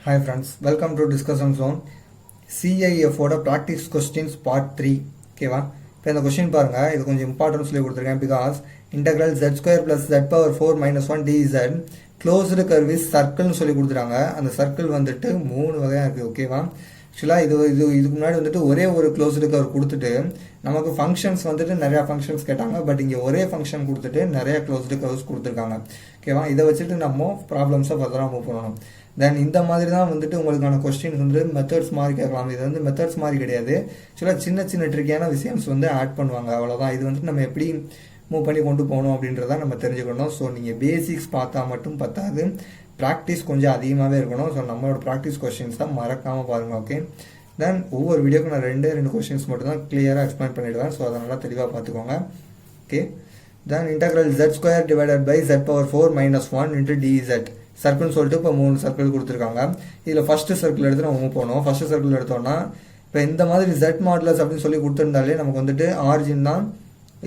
Hi friends, welcome to Discussion Zone. CIF ஓட practice questions part 3. ஓகேவா? இப்போ இந்த கொஸ்டின் பாருங்க, இது கொஞ்சம் இம்பார்ட்டன்ட் சொல்லி கொடுத்துருக்கேன். Because integral z square plus z power 4 minus 1 dz closed curve is சர்க்கிள்னு சொல்லி கொடுத்துருக்காங்க. அந்த சர்க்கிள் வந்துட்டு 3 வகையாக இருக்குது. ஓகேவா? ஆக்சுவலாக இதுக்கு முன்னாடி வந்துட்டு ஒரே ஒரு க்ளோஸ்டு கர்வ் கொடுத்துட்டு நமக்கு ஃபங்க்ஷன்ஸ் வந்துட்டு நிறையா ஃபங்க்ஷன்ஸ் கேட்டாங்க. பட் இங்கே ஒரே ஃபங்க்ஷன் கொடுத்துட்டு நிறைய க்ளோஸ்டு கர்வ்ஸ் கொடுத்துருக்காங்க. ஓகேவா? இதை வச்சுட்டு நம்ம ப்ராப்ளம்ஸை ஃபர்தராக மூவ் பண்ணணும். தென் இந்த மாதிரி தான் வந்துட்டு உங்களுக்கான கொஸ்டின்ஸ் வந்து மெத்தட்ஸ் மாதிரி கேட்கலாம். இது வந்து மெத்தட்ஸ் மாதிரி கிடையாது. ஆக்சுவலாக சின்ன சின்ன ட்ரிக்கியான விஷயம்ஸ் வந்து ஆட் பண்ணுவாங்க, அவ்வளோதான். இது வந்துட்டு நம்ம எப்படி மூவ் பண்ணி கொண்டு போகணும் அப்படின்றத நம்ம தெரிஞ்சுக்கணும். ஸோ நீங்கள் பேசிக்ஸ் பார்த்தா மட்டும் பத்தாது, ப்ராக்டிஸ் கொஞ்சம் அதிகமாகவே இருக்கணும். ஸோ நம்மளோட ப்ராக்டிஸ் கொஸ்டின்ஸ் தான் மறக்காமல் பாருங்கள். ஓகே, தென் ஒவ்வொரு வீடியோக்கும் நான் ரெண்டு கொஸ்டின்ஸ் மட்டும் தான் கிளியராக எக்ஸ்பிளைன் பண்ணிவிடுவேன். ஸோ அதை நல்லா தெளிவாக பார்த்துக்கோங்க. Okay, then integral z square divided by z power 4 minus 1 into dz சர்க்கிள்னு சொல்லிட்டு இப்போ 3 சர்க்கிள் கொடுத்துருக்காங்க. இதில் ஃபஸ்ட்டு சர்க்கிள் எடுத்து நம்ம மூவ் பண்ணுவோம். ஃபஸ்ட்டு சர்க்கிள் எடுத்தோம்னா இப்போ இந்த மாதிரி z மாடுலஸ் அப்படின்னு சொல்லி கொடுத்துருந்தாலே நமக்கு வந்துட்டு ஆரிஜின் தான்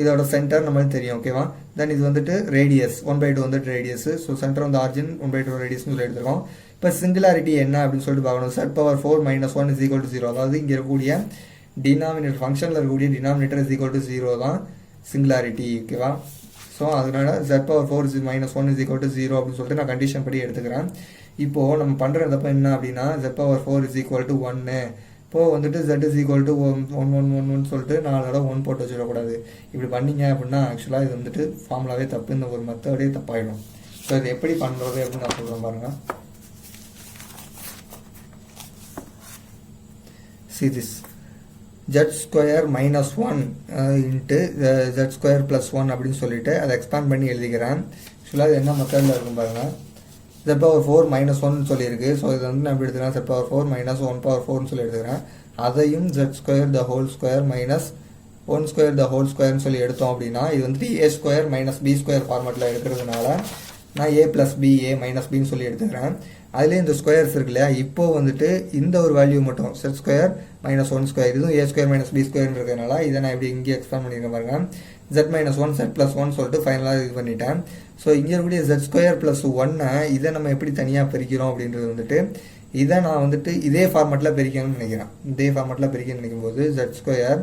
இதோட சென்டர் நம்மளுக்கு தெரியும். ஓகேவா? தென் இது வந்துட்டு ரேடியஸ் 1/2 வந்துட்டு ரேடியஸ். ஸோ சென்டர் வந்து ஆரிஜின் 1/2 ரேடியஸ்னு சொல்லி எடுத்துருக்கோம். இப்போ சிங்குலாரிட்டி என்ன அப்படின்னு சொல்லிட்டு பார்க்கணும். z power 4 minus 1 is equal to 0. அதாவது இங்கே இருக்கக்கூடிய டினாமினேட்டர் ஃபங்க்ஷனில் இருக்கக்கூடிய டினாமினேட்டர் இஸ் ஈக்குவல் டு 0 தான் சிங்குலாரிட்டி. ஓகேவா? ஸோ அதனால z power 4 minus 1 is equal to 0 அப்படின்னு சொல்லிட்டு நான் கண்டிஷன் படி எடுத்துக்கிறேன். இப்போது நம்ம பண்ணுற தப்ப என்ன அப்படின்னா z power 4 is equal to 1. இப்போது வந்துட்டு z இஸ் ஈக்குவல் டு 1 சொல்லிட்டு 4 தடவை 1 போட்டு வச்சிடக்கூடாது. இப்படி பண்ணிங்க அப்படின்னா ஆக்சுவலாக இது வந்துட்டு ஃபார்முலாவே தப்பு, இந்த ஒரு மெத்தடே தப்பாயிடும். ஸோ இது எப்படி பண்ணுறது அப்படின்னு நான் சொல்கிறேன் பாருங்கள். See this z square minus 1 into z square plus 1 அப்படின்னு சொல்லிட்டு அதை எக்ஸ்பேண்ட் பண்ணி எழுதிக்கிறேன். ஆக்சுவலாக இது என்ன மெத்தடில் இருக்கும் பாருங்கள். z பவர் 4 மைனஸ் 1 சொல்லியிருக்கு. ஸோ இது வந்து நான் எப்படி எடுத்துக்கிறேன், z பவர் 4 மைனஸ் 1 பவர் 4 சொல்லி எடுத்துக்கிறேன். அதையும் z square the whole square minus 1 square the whole ஸ்கொயர்னு சொல்லி எடுத்தோம் அப்படின்னா இது வந்துட்டு a square minus b square ஃபார்மேட்டில் எடுக்கிறதுனால நான் a plus b a minus பின்னு சொல்லி எடுத்துக்கிறேன். அதுலேயே இந்த ஸ்கொயர்ஸ் இருக்கு இல்லையா, இப்போ வந்துட்டு இந்த ஒரு வேல்யூ மட்டும் z ஸ்கொயர் மைனஸ் 1 ஸ்கொயர், இதுவும் a square minus b square இருக்கிறதுனால இதை நான் இப்படி இங்கே எக்ஸ்பேண்ட் பண்ணியிருக்கேன் பாருங்க. z மைனஸ் 1 z ப்ளஸ் 1 சொல்லிட்டு ஃபைனலாக இது பண்ணிட்டேன். ஸோ இங்கே இருக்கக்கூடிய z ஸ்கொயர் ப்ளஸ் 1 இதை நம்ம எப்படி தனியாக பிரிக்கிறோம் அப்படின்றது வந்துட்டு இதை நான் வந்துட்டு இதே ஃபார்மேட்டில் பிரிக்கணும்னு நினைக்கிறேன். இதே ஃபார்மேட்டில் பிரிக்கணும்னு நினைக்கும் போது z square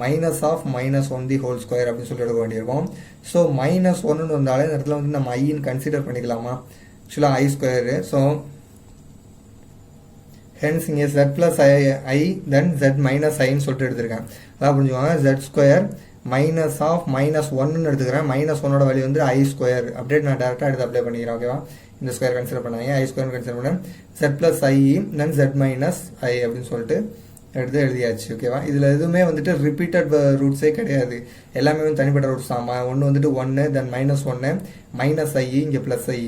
minus of minus 1 the whole square அப்படின்னு சொல்லி எடுக்க வேண்டியிருக்கும். ஸோ மைனஸ் 1 வந்தாலே இந்த இடத்துல வந்து நம்ம ஐன்னு கன்சிடர் பண்ணிக்கலாமா, ஆக்சுவலாக ஐ ஸ்கொயரு. ஸோ ஹென்ஸ் இங்கே z plus i then z minus ஐன்னு சொல்லிட்டு எடுத்திருக்கேன். அதான் புரிஞ்சுக்கோங்க, z square minus of minus 1ன்னு எடுத்துக்கிறேன். மைனஸ் 1ஓட வேல்யூ வந்து ஐ ஸ்கொயர். அப்டேட் நான் டேரெக்டாக எடுத்து அப்ளை பண்ணிக்கிறேன். ஓகேவா? இந்த ஸ்கொயர் கன்சிடர் பண்ணாங்க, ஐ ஸ்கொயர் கன்சிடர் பண்ணேன். z plus i then z minus ஐ அப்படின்னு சொல்லிட்டு எடுத்து எழுதியாச்சு. ஓகேவா? இதில் எதுவுமே வந்துட்டு ரிப்பீட்டட் ரூட்ஸே கிடையாது, எல்லாமே வந்து தனிப்பட்ட ரூட்ஸ் தான். ஒன்று வந்துட்டு 1 தென் மைனஸ் 1 மைனஸ் ஐ இங்கே ப்ளஸ் ஐ,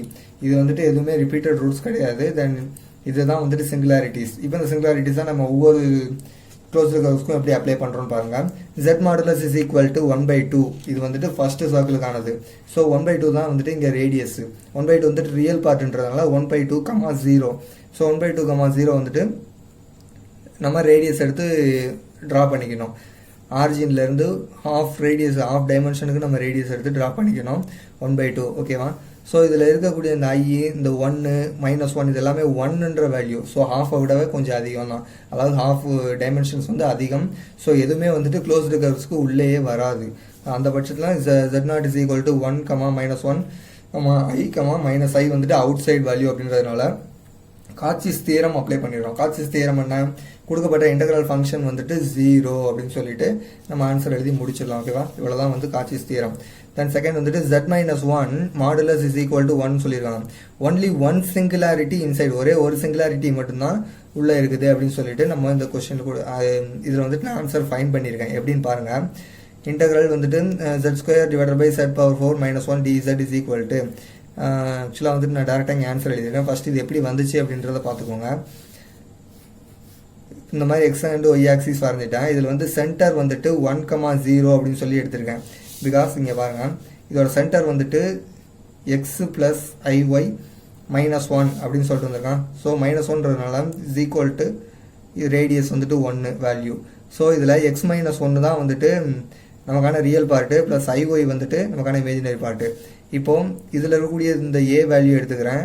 இது வந்துட்டு எதுவுமே ரிப்பீட்டட் ரூட்ஸ் கிடையாது. தென் இதுதான் வந்துட்டு சிங்குலாரிட்டிஸ். இப்போ இந்த சிங்குலாரிட்டிஸ் தான் நம்ம ஒவ்வொரு க்ளோஸ்டு கர்வ்ஸ்க்கும் எப்படி அப்ளை பண்ணுறோன்னு பாருங்கள். z modulus is equal to 1/2. இது வந்துட்டு ஃபஸ்ட்டு சர்க்கிளுக்கானது. ஸோ 1/2 தான் வந்துட்டு இங்கே ரேடியஸ். 1/2 வந்துட்டு ரியல் பார்ட்டுன்றதுனால 1/2, 0. ஸோ 1/2, 0 வந்துட்டு நம்ம ரேடியஸ் எடுத்து ட்ரா பண்ணிக்கணும். ஆரிஜின்லேருந்து ஹாஃப் ரேடியஸ், ஹாஃப் டைமென்ஷனுக்கு நம்ம ரேடியஸ் எடுத்து ட்ரா பண்ணிக்கணும் 1/2. ஓகேவா? ஸோ இதில் இருக்கக்கூடிய இந்த ஐ, இந்த 1 மைனஸ் 1 இது எல்லாமே 1ன்ற வேல்யூ. ஸோ ஹாஃபை விடவே கொஞ்சம் அதிகம் தான், அதாவது ஹாஃப் டைமென்ஷன்ஸ் வந்து அதிகம். ஸோ எதுவுமே வந்துட்டு க்ளோஸ்டு கர்வ்ஸ்க்கு உள்ளேயே வராது. அந்த பட்சத்தில் z0 is equal to 1, minus 1, i, minus i வந்துட்டு அவுட் சைட் வேல்யூ அப்படின்றதுனால காட்சிஸ் தியரம் அப்ளை பண்ணிடுறோம். காட்சிஸ் தியரம் என்ன, கொடுக்கப்பட்ட இன்டெக்ரல் ஃபங்க்ஷன் வந்துட்டு 0 அப்படின்னு சொல்லிட்டு நம்ம ஆன்சர் எழுதி முடிச்சிடலாம். ஓகேவா? இவ்வளோ தான் வந்து காட்சிஸ் தியரம். தென் செகண்ட் வந்துட்டு z minus 1 modulus is equal to 1 சொல்லியிருக்காங்க. ஒன்லி ஒன் சிங்குலாரிட்டி இன்சைட், ஒரே ஒரு சிங்குலாரிட்டி மட்டும்தான் உள்ளே இருக்குது அப்படின்னு சொல்லிட்டு நம்ம இந்த கொஸ்டின் கூட இதில் வந்துட்டு நான் ஆன்சர் ஃபைன் பண்ணியிருக்கேன். எப்படின்னு பாருங்கள். இன்டெக்ரல் வந்துட்டு z square divided by z power 4 minus 1 dz is equal to, ஆக்சுவலாக வந்துட்டு நான் டேரெக்டாக இங்கே ஆன்சர் எழுதியிருக்கேன். ஃபஸ்ட் இது எப்படி வந்துச்சு அப்படின்றத பார்த்துக்கோங்க. இந்த மாதிரி எக்ஸ் அண்ட் ஒய் ஆக்சிஸ் வரைஞ்சிட்டேன். இதில் வந்து சென்டர் வந்துட்டு 1, 0 அப்படின்னு சொல்லி எடுத்திருக்கேன். பிகாஸ் இங்கே பாருங்கள், இதோட சென்டர் வந்துட்டு எக்ஸ் ப்ளஸ் ஐஒய் மைனஸ் 1 அப்படின்னு சொல்லிட்டு வந்திருக்கான். ஸோ மைனஸ் 1ன்றதுனால இஸ் ஈக்குவல் டு ரேடியஸ் வந்துட்டு 1 வேல்யூ. ஸோ இதில் எக்ஸ் மைனஸ் 1 தான் வந்துட்டு நமக்கான ரியல் பார்ட்டு, ப்ளஸ் ஐஒய் வந்துட்டு நமக்கான இமேஜினரி பார்ட்டு. இப்போது இதில் இருக்கக்கூடிய இந்த ஏ வேல்யூ எடுத்துக்கிறேன்,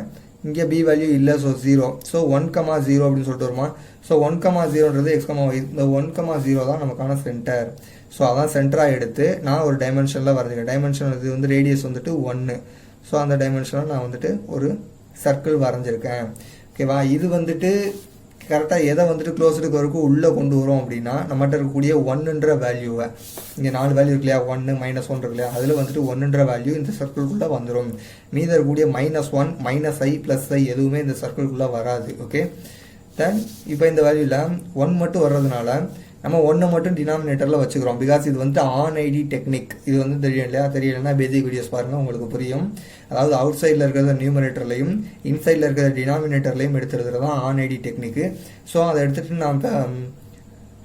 இங்கே பி வேல்யூ இல்லை, ஸோ 0. ஸோ 1,0 அப்படின்னு சொல்லிட்டு வருமா. ஸோ 1,0ன்றது x,y. இந்த 1,0 தான் நமக்கான சென்டர். ஸோ அதான் சென்டராக எடுத்து நான் ஒரு டைமென்ஷனில் வரைஞ்சிக்கிறேன். டைமென்ஷன் இது வந்து ரேடியஸ் வந்துட்டு 1. ஸோ அந்த டைமென்ஷனில் நான் வந்துட்டு ஒரு சர்க்கிள் வரைஞ்சிருக்கேன். ஓகேவா. இது வந்துட்டு கரெக்டாக எதை வந்துட்டு க்ளோஸ்டு கர்வுக்கு உள்ளே கொண்டு வரும் அப்படின்னா நம்மகிட்ட இருக்கக்கூடிய 1ன்ற வேல்யூவை, இங்கே 4 வேல்யூ இருக்கு இல்லையா, 1 -1 இருக்கு இல்லையா, அதில் வந்துட்டு 1ன்ற வேல்யூ இந்த சர்க்கிள்குள்ளே வந்துடும். மீதி இருக்கக்கூடிய -1 -i +i எதுவுமே இந்த சர்க்கிள்குள்ளே வராது. ஓகே. தென் இப்போ இந்த வேல்யூவில் 1 மட்டும் வர்றதுனால நம்ம 1 மட்டும் டினாமினேட்டரில் வச்சுக்கிறோம். பிகாஸ் இது வந்து ஆன் ஐடி டெக்னிக். இது வந்து தெரியும் இல்லையா, தெரியலன்னா பேசிக் வீடியோஸ் பாருங்கள், உங்களுக்கு புரியும். அதாவது அவுட் சைடில் இருக்கிறத நியூமரேட்டர்லையும் இன்சைடில் இருக்கிற டினாமினேட்டர்லையும் எடுத்துறது தான் ஆன் ஐடி டெக்னிக்கு. ஸோ அதை எடுத்துகிட்டு நான் இப்போ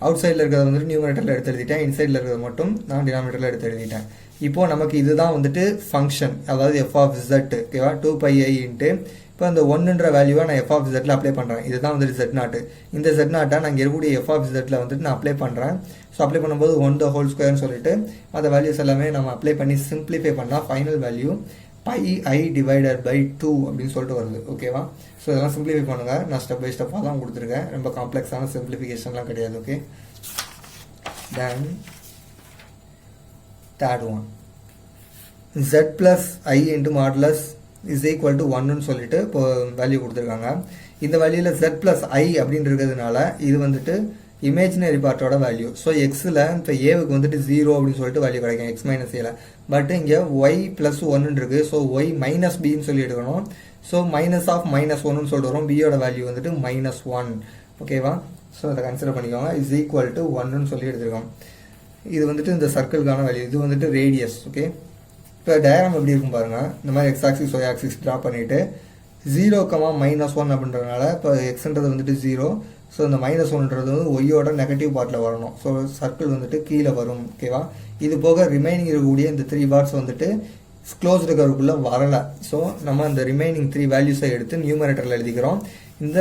அவுட் சைடில் இருக்கிறத வந்துட்டு நியூமரேட்டரில் எடுத்து எழுதிட்டேன், இன்சைடில் இருக்கிறத மட்டும் நான் டினாமினேட்டரில் எடுத்து எழுதிட்டேன். இப்போது நமக்கு இதுதான் வந்துட்டு ஃபங்க்ஷன், அதாவது f(z). ஓகேவா. 2πi இன்ட்டு இப்போ இந்த 1ன்ற வேல்யூவை நான் f(z)ல் அப்ளை பண்ணுறேன். இதுதான் வந்துட்டு z0. இந்த z0 நான் இங்கே இருக்கக்கூடிய f(z)ல் வந்துட்டு நான் அப்ளை பண்ணுறேன். ஸோ அப்ளை பண்ணும்போது 1² சொல்லிட்டு அந்த வேல்யூஸ் எல்லாமே நம்ம அப்ளை பண்ணி சிம்பிளிஃபை பண்ணால் ஃபைனல் வேல்யூ πi/2 அப்படின்னு சொல்லிட்டு வருது. ஓகேவா. ஸோ இதெல்லாம் சிம்பிளிஃபை பண்ணுங்கள். நான் ஸ்டெப் பை ஸ்டெப்பாக தான் கொடுத்துருக்கேன், ரொம்ப காம்ப்ளெக்ஸான சிம்பிளிஃபிகேஷன்லாம் கிடையாது. Okay. Then third one, z+i into modulus is equal to 1ன்னு சொல்லிட்டு இப்போ வேல்யூ கொடுத்துருக்காங்க. இந்த வேல்யூவில் z+i அப்படின்னு இருக்கிறதுனால இது வந்துட்டு இமேஜினரி பார்ட்டோட வேல்யூ. ஸோ எக்ஸில் இப்போ ஏவுக்கு வந்துட்டு 0 அப்படின்னு சொல்லிட்டு வேல்யூ கிடைக்கும், x - ஏல. பட் இங்கே y+1 இருக்குது. ஸோ y - bன்னு சொல்லி எடுக்கணும். ஸோ -(-1)ன்னு சொல்லிட்டு வரும். பியோட வேல்யூ வந்துட்டு -1. ஓகேவா. ஸோ அதை கன்சிடர் பண்ணிக்கோங்க. இஸ் ஈக்குவல் டு 1ன்னு சொல்லி எடுத்துருக்கோம். இது வந்துட்டு இந்த சர்க்கிள்கான வேல்யூ, இது வந்துட்டு ரேடியஸ். ஓகே. இப்போ டயக்ராம் எப்படி இருக்கும் பாருங்கள். இந்த மாதிரி x axis y axis draw பண்ணிவிட்டு 0, -1 அப்படின்றதுனால இப்போ எக்ஸ்ன்றது வந்துட்டு 0. ஸோ இந்த -1ன்றது வந்து ஒய்யோட நெகட்டிவ் பார்ட்டில் வரணும். ஸோ சர்க்கிள் வந்துட்டு கீழே வரும். ஓகேவா. இது போக ரிமைனிங் இருக்கக்கூடிய இந்த 3 பார்ட்ஸ் வந்துட்டு க்ளோஸ்டு கர்வுக்குள்ளே வரலை. ஸோ நம்ம இந்த ரிமைனிங் 3 வேல்யூஸை எடுத்து நியூமரேட்டரில் எழுதிக்கிறோம். இந்த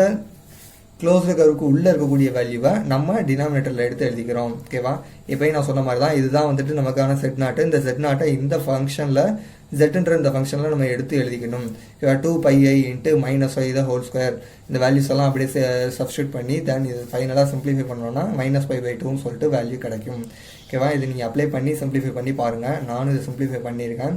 க்ளோஸ்டு கர்வுக்கு உள்ளே இருக்கக்கூடிய வேல்யூவை நம்ம டினாமினேட்டரில் எடுத்து எழுதிக்கிறோம். ஓகேவா. இப்போயும் நான் சொன்ன மாதிரி தான் இதுதான் வந்துட்டு நமக்கான z0. இந்த z0 இந்த ஃபங்க்ஷனில் zன்ற இந்த ஃபங்க்ஷனில் நம்ம எடுத்து எழுதிக்கணும். 2πi into -y². இந்த வேல்யூஸ் எல்லாம் அப்படியே சப்ஸ்டியூட் பண்ணி தென் இது ஃபைனலாக சிம்பிளிஃபை பண்ணோன்னா -π/2ன்னு சொல்லிட்டு வேல்யூ கிடைக்கும். ஓகேவா. இது நீங்கள் அப்ளை பண்ணி சிம்பிளிஃபை பண்ணி பாருங்கள். நானும் இதை சிம்பிளிஃபை பண்ணியிருக்கேன்.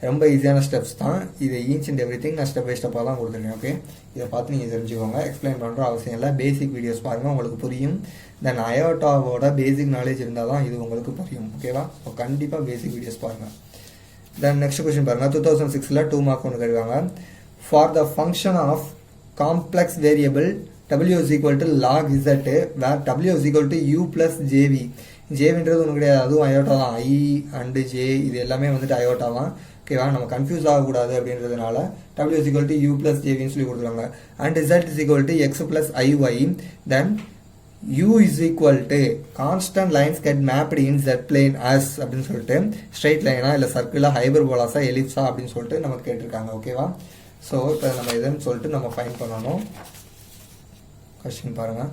ரொம்ப ஈஸியான ஸ்டெப்ஸ் தான் இது. ஈச் அண்ட் எவ்ரிதிங் நான் ஸ்டெப் பை ஸ்டெப்பாக தான் கொடுத்துருக்கேன். ஓகே. இதை பார்த்து நீங்கள் தெரிஞ்சுக்கோங்க. எக்ஸ்பிளைன் பண்ணுற அவசியம் இல்லை. பேசிக் வீடியோஸ் பாருங்கள், உங்களுக்கு புரியும். தென் அயோட்டாவோட பேசிக் நாலேஜ் இருந்தால் தான் இது உங்களுக்கு புரியும். ஓகேவா. ஸோ கண்டிப்பாக பேசிக் வீடியோஸ் பாருங்கள். தென் நெக்ஸ்ட் கொஸ்டின் பாருங்கள். 2006ல் 2 மார்க் ஒன்று கேட்குறாங்க. For the function of complex variable w is equal to log z where w is equal to u plus jv. ஜேவின்றது ஒன்று கிடையாது, அதுவும் அயோட்டா தான். i அண்டு ஜே இது எல்லாமே வந்துட்டு அயோட்டா தான். ஓகேவா. நம்ம கன்ஃபியூஸ் ஆகக்கூடாது அப்படின்றதுனால w is equal to u plus jvன்னு சொல்லி கொடுத்துருவாங்க. And z is equal to x plus iy. Then u is equal to constant lines get mapped in z plane as அப்படின்னு சொல்லிட்டு ஸ்ட்ரைட் லைனா இல்லை சர்க்கிளா ஹைபர்போலாஸா எலிப்ஸா அப்படின்னு சொல்லிட்டு நமக்கு கேட்டிருக்காங்க. ஓகேவா. ஸோ இப்போ நம்ம இதுன்னு சொல்லிட்டு நம்ம ஃபைண்ட் பண்ணணும். கொஸ்டின் பாருங்கள்.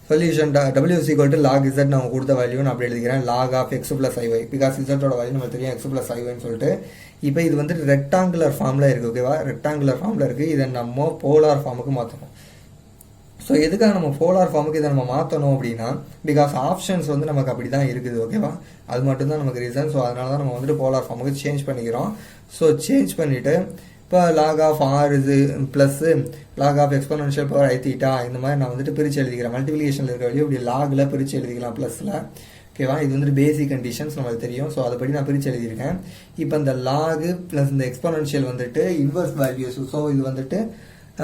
Solution w is equal to log z நம்ம கொடுத்த வேல்யூ நான் அப்படி எழுதிக்கிறேன். log of x plus iy. Because z-ஓட வேல்யூ நமக்கு தெரியும் x plus iy சொல்லிட்டு. இப்போ இது வந்துட்டு ரெக்டாங்குலர் ஃபார்மில் இருக்குது. ஓகேவா. ரெக்டாங்குலர் ஃபார்மில் இருக்குது. இதை நம்ம போலார் ஃபார்முக்கு மாற்றணும். ஸோ எதுக்காக நம்ம போலார் ஃபார்முக்கு இதை நம்ம மாற்றணும் அப்படின்னா பிகாஸ் ஆப்ஷன்ஸ் வந்து நமக்கு அப்படி தான் இருக்குது. ஓகேவா. அது மட்டும்தான் நமக்கு ரீசன். ஸோ அதனால தான் நம்ம வந்துட்டு போலார் ஃபார்முக்கு சேஞ்ச் பண்ணிக்கிறோம். ஸோ சேஞ்ச் பண்ணிவிட்டு இப்போ log of r இது plus log of exponential power i theta இந்த மாதிரி நான் வந்துட்டு பிரித்து எழுதிக்கிறேன். மல்டிப்ளிகேஷனில் இருக்க வழியும் இப்படி லாகில் பிரித்து எழுதிக்கலாம் ப்ளஸில். ஓகேவா. இது வந்துட்டு பேசிக் கண்டிஷன்ஸ் நமக்கு தெரியும். ஸோ அதைப்படி நான் பிரித்து எழுதியிருக்கேன். இப்போ இந்த லாகு ப்ளஸ் இந்த எக்ஸ்போனன்ஷியல் வந்துட்டு இன்வர்ஸ் வேல்யூஸ். ஸோ இது வந்துட்டு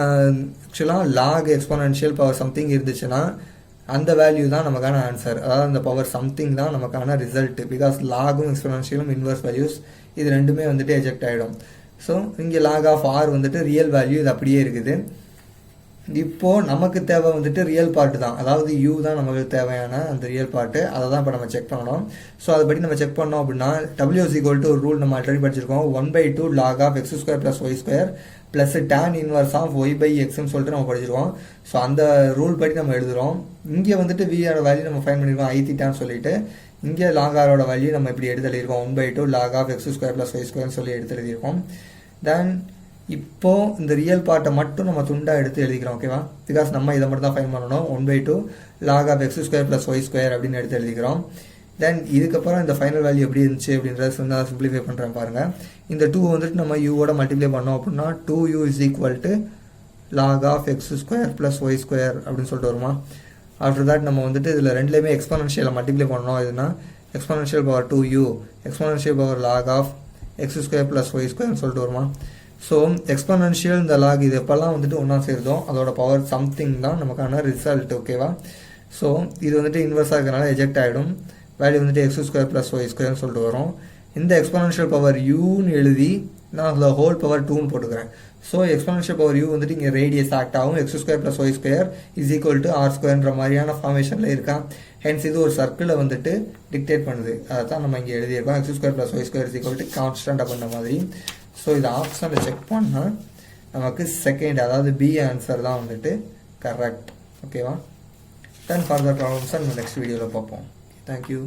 ஆக்சுவலாக லாக் எக்ஸ்போனன்ஷியல் பவர் சம்திங் இருந்துச்சுன்னா அந்த வேல்யூ தான் நமக்கான ஆன்சர். அதாவது அந்த பவர் சம்திங் தான் நமக்கான ரிசல்ட். பிகாஸ் லாகும் எக்ஸ்போனன்ஷியலும் இன்வர்ஸ் வேல்யூஸ் இது ரெண்டுமே வந்துட்டு எஜெக்ட் ஆகிடும். ஸோ இங்கே log of r வந்துட்டு ரியல் வேல்யூ இது அப்படியே இருக்குது. இப்போது நமக்கு தேவை வந்துட்டு ரியல் பார்ட்டு தான், அதாவது u தான் நமக்கு தேவையான அந்த ரியல் பார்ட்டு. அதை தான் இப்போ நம்ம செக் பண்ணணும். ஸோ அதுபடி நம்ம செக் பண்ணோம் அப்படின்னா w is equal to ஒரு ரூல் நம்ம ஆல்ரெடி படிச்சிருக்கோம். 1/2 log of x² plus y² plus tan inverse of y/xன்னு சொல்லிட்டு நம்ம படிச்சிருக்கோம். ஸோ அந்த ரூல் படி நம்ம எழுதுகிறோம். இங்கே வந்துட்டு v-ஓட வேல்யூ நம்ம ஃபைன் பண்ணியிருக்கோம் i thetaன்னு சொல்லிட்டு. இங்கே log r-ஓட வேல்யூ நம்ம இப்படி எடுத்து எழுதியிருக்கோம். 1/2 log of x² plus y² சொல்லி எடுத்து எழுதியிருக்கோம். தென் இப்போது இந்த ரியல் பார்ட்டை மட்டும் நம்ம துண்டாக எடுத்து எழுதிக்கிறோம் ஓகேவா. பிகாஸ் நம்ம இதை மட்டும் தான் ஃபைன் பண்ணணும். 1/2 log of x square plus y square அப்படின்னு எடுத்து எழுதிக்கிறோம். தென் இதுக்கப்புறம் இந்த ஃபைனல் வேல்யூ எப்படி இருந்துச்சு அப்படின்றத நான் சிம்பிளிஃபை பண்ணுறேன் பாருங்கள். இந்த 2 வந்துட்டு நம்ம யூவோட மல்டிப்ளை பண்ணோம் அப்படின்னா 2u is equal to log of x square plus y square அப்படின்னு சொல்லிட்டு வருமா. ஆஃப்டர் தட் நம்ம வந்துட்டு இதில் ரெண்டுலேயுமே எக்ஸ்போனன்ஷியலை மல்டிப்ளை பண்ணோம். இதுனா exponential power 2u exponential power log of x square plus y ஸ்கொயர்னு சொல்லிட்டு வருமா. ஸோ எக்ஸ்போனன்ஷியல் இந்த லாக் இது எப்போல்லாம் வந்துட்டு ஒன்றா சேருதோ அதோட பவர் சம்திங் தான் நமக்கான ரிசல்ட் ஓகேவா. ஸோ இது வந்துட்டு இன்வெர்ஸாக இருக்கிறனால எஜெக்ட் ஆகிடும். வேல்யூ வந்துட்டு எக்ஸ் ஸ்கொயர் ப்ளஸ் ஒய் ஸ்கொயர்னு சொல்லிட்டு வரும். இந்த எக்ஸ்போனன்ஷியல் பவர் யூன்னு எழுதி நான் அதில் ஹோல் பவர் 2ன்னு போட்டுக்கிறேன். ஸோ எக்ஸ்போனன்ஷியல் பவர் யூ வந்துட்டு இங்கே ரேடியஸ் ஆக்ட் ஆகும். X square plus y square is equal to r ஸ்கொயர்ன்ற மாதிரியான ஃபார்மேஷனில் இருக்கா. ஹென்ஸ் இது ஒரு சர்க்கிளை வந்துட்டு டிக்டேட் பண்ணுது. அதை தான் நம்ம இங்கே எழுதியிருக்கோம். X square plus y square is equal to constant அப்படின்ற மாதிரி. ஸோ இது ஆப்ஷனில் செக் பண்ணால் நமக்கு செகண்ட் அதாவது பி ஆன்சர் தான் வந்துட்டு கரெக்ட் ஓகேவா. தென் ஃபர்தர் ப்ராப்ளம்ஸை நம்ம நெக்ஸ்ட் வீடியோவில் பார்ப்போம். தேங்க்யூ.